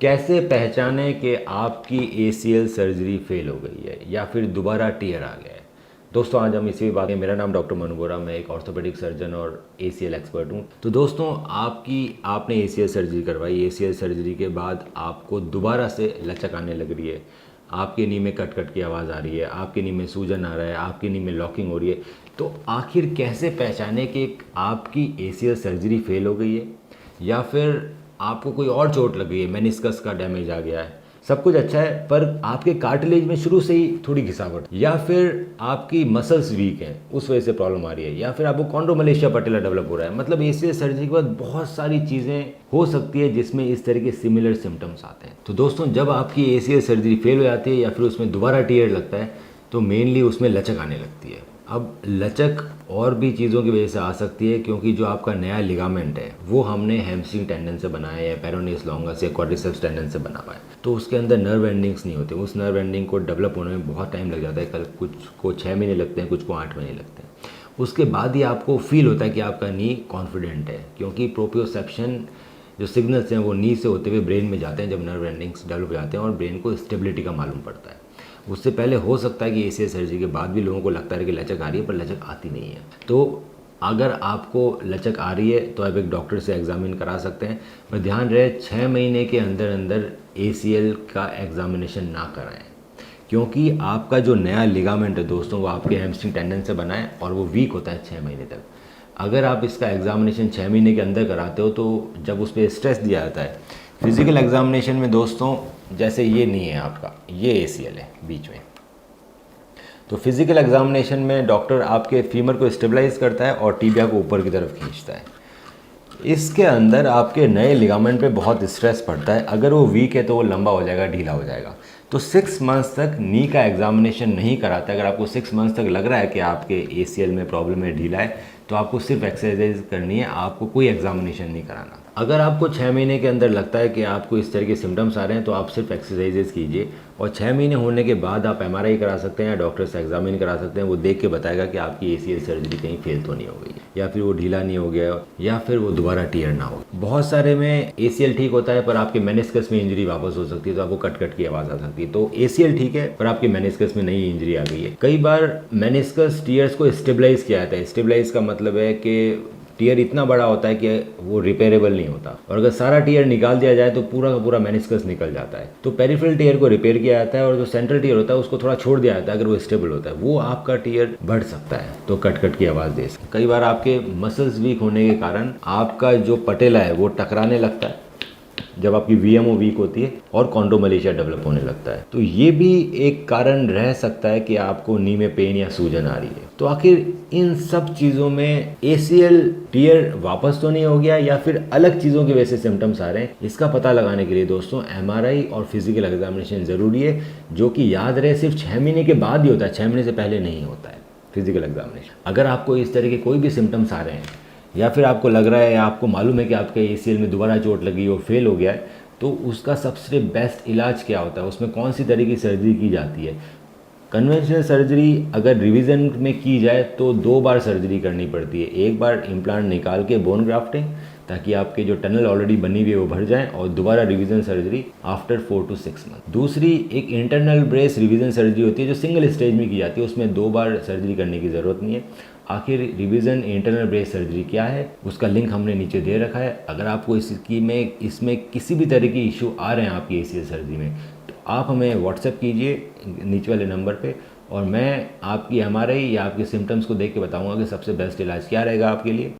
कैसे पहचानें कि आपकी एसीएल सर्जरी फेल हो गई है या फिर दोबारा टीयर आ गया है। दोस्तों आज हम इसी बात में, मेरा नाम डॉक्टर मनु बोरा, मैं एक ऑर्थोपेडिक सर्जन और एसीएल एक्सपर्ट हूं। तो दोस्तों आपने एसीएल सर्जरी करवाई, एसीएल सर्जरी के बाद आपको दोबारा से लचक आने लग रही है, आपके नी में कट कट की आवाज़ आ रही है, आपके नी में सूजन आ रहा है, आपके नी में लॉकिंग हो रही है। तो आखिर कैसे पहचाने कि आपकी एसीएल सर्जरी फेल हो गई है या फिर आपको कोई और चोट लग गई है, मेनिस्कस का डैमेज आ गया है, सब कुछ अच्छा है पर आपके कार्टिलेज में शुरू से ही थोड़ी घिसावट, या फिर आपकी मसल्स वीक हैं उस वजह से प्रॉब्लम आ रही है, या फिर आपको कॉन्ड्रोमलेशिया पटेला डेवलप हो रहा है। मतलब एसीएल सर्जरी के बाद बहुत सारी चीज़ें हो सकती है जिसमें इस तरह के सिमिलर सिम्टम्स आते हैं। तो दोस्तों जब आपकी एसीएल सर्जरी फेल हो जाती है या फिर उसमें दोबारा टीयर लगता है तो मेनली उसमें लचक आने लगती है। अब लचक और भी चीज़ों की वजह से आ सकती है, क्योंकि जो आपका नया लिगामेंट है वो हमने हैमस्ट्रिंग टेंडन से बनाया है या पेरोनियस लॉन्गस या क्वाड्रिसेप्स टेंडन से बना हुआ है, तो उसके अंदर नर्व एंडिंग्स नहीं होते। उस नर्व एंडिंग को डेवलप होने में बहुत टाइम लग जाता है, कुछ को 6 महीने लगते हैं, कुछ को 8 महीने लगते हैं। उसके बाद ही आपको फील होता है कि आपका नी कॉन्फिडेंट है, क्योंकि प्रोप्रियोसेप्शन जो सिग्नल्स हैं वो नी से होते हुए ब्रेन में जाते हैं जब नर्व एंडिंग्स डेवलप हो जाते हैं और ब्रेन को स्टेबिलिटी का मालूम पड़ता है। उससे पहले हो सकता है कि एसीएल सर्जरी के बाद भी लोगों को लगता है कि लचक आ रही है, पर लचक आती नहीं है। तो अगर आपको लचक आ रही है तो आप एक डॉक्टर से एग्जामिन करा सकते हैं, पर ध्यान रहे 6 महीने के अंदर अंदर एसीएल का एग्जामिनेशन ना कराएं, क्योंकि आपका जो नया लिगामेंट है दोस्तों वो आपके हैमस्ट्रिंग टेंडन से बना है और वो वीक होता है 6 महीने तक। अगर आप इसका एग्जामिनेशन 6 महीने के अंदर कराते हो तो जब उस पर स्ट्रेस दिया जाता है फिजिकल एग्जामिनेशन में दोस्तों, जैसे ये नहीं है आपका, ये एसीएल है बीच में, तो फिजिकल एग्जामिनेशन में डॉक्टर आपके फीमर को स्टेबलाइज करता है और टीबिया को ऊपर की तरफ खींचता है। इसके अंदर आपके नए लिगामेंट पे बहुत स्ट्रेस पड़ता है, अगर वो वीक है तो वो लंबा हो जाएगा, ढीला हो जाएगा। तो 6 मंथ्स तक नी का एग्जामिनेशन नहीं कराता। अगर आपको 6 मंथ्स तक लग रहा है कि आपके एसीएल में प्रॉब्लम है, ढीला है, तो आपको सिर्फ एक्सरसाइज करनी है, आपको कोई एग्जामिनेशन नहीं कराना। अगर आपको 6 महीने के अंदर लगता है कि आपको इस तरह के सिम्टम्स आ रहे हैं तो आप सिर्फ एक्सरसाइजेज कीजिए, और 6 महीने होने के बाद आप एमआरआई करा सकते हैं या डॉक्टर से एग्जामिन करा सकते हैं। वो देख के बताएगा कि आपकी एसीएल सर्जरी कहीं फेल तो नहीं हो गई, या फिर वो ढीला नहीं हो गया, या फिर वो दोबारा टीयर ना हो। बहुत सारे में एसीएल ठीक होता है पर आपके मेनिस्कस में इंजरी वापस हो सकती है, तो आपको कट कट की आवाज़ आ सकती है। तो एसीएल ठीक है पर आपके मेनिस्कस में नई इंजरी आ गई है। कई बार मेनिस्कस टीयर्स को स्टेबलाइज किया जाता है। स्टेबलाइज का मतलब है कि टीयर इतना बड़ा होता है कि वो रिपेयरेबल नहीं होता, और अगर सारा टीयर निकाल दिया जाए तो पूरा का पूरा मेनिस्कस निकल जाता है। तो पेरिफेरल टीयर को रिपेयर किया जाता है और जो सेंट्रल टीयर होता है उसको थोड़ा छोड़ दिया जाता है। अगर वो स्टेबल होता है वो आपका टीयर बढ़ सकता है, तो कट कट की आवाज़ दे सकता है। कई बार आपके मसल्स वीक होने के कारण आपका जो पटेला है वो टकराने लगता है जब आपकी वीएमओ वीक होती है, और कॉन्ड्रोमलेशिया डेवलप होने लगता है। तो ये भी एक कारण रह सकता है कि आपको नी में पेन या सूजन आ रही है। तो आखिर इन सब चीज़ों में एसीएल टीयर वापस तो नहीं हो गया या फिर अलग चीज़ों की वजह से सिम्टम्स आ रहे हैं, इसका पता लगाने के लिए दोस्तों एमआरआई और फिजिकल एग्जामिनेशन ज़रूरी है, जो कि याद रहे सिर्फ 6 महीने के बाद ही होता है, 6 महीने से पहले नहीं होता है फिजिकल एग्जामिनेशन। अगर आपको इस तरह के कोई भी सिम्टम्स आ रहे हैं या फिर आपको लग रहा है या आपको मालूम है कि आपके एसीएल में दोबारा चोट लगी और फेल हो गया है, तो उसका सबसे बेस्ट इलाज क्या होता है, उसमें कौन सी तरह की सर्जरी की जाती है। कन्वेंशनल सर्जरी अगर रिवीजन में की जाए तो 2 बार सर्जरी करनी पड़ती है। एक बार इम्प्लांट निकाल के बोन ग्राफ्टिंग, ताकि आपके जो टनल ऑलरेडी बनी हुई है वो भर जाए, और दोबारा revision surgery after 4 to 6 month. दूसरी एक इंटरनल ब्रेस रिवीजन सर्जरी होती है जो सिंगल स्टेज में की जाती है, उसमें 2 बार सर्जरी करने की ज़रूरत नहीं है। आखिर रिवीजन इंटरनल ब्रेस सर्जरी क्या है उसका लिंक हमने नीचे दे रखा है। अगर आपको इसमें किसी भी तरह की इशू आ रहे हैं आपकी एसीएल सर्जरी में, तो आप हमें व्हाट्सएप कीजिए नीचे वाले नंबर पे, और मैं आपकी एमआरआई या आपके सिम्टम्स को देख के बताऊंगा कि सबसे बेस्ट इलाज क्या रहेगा आपके लिए।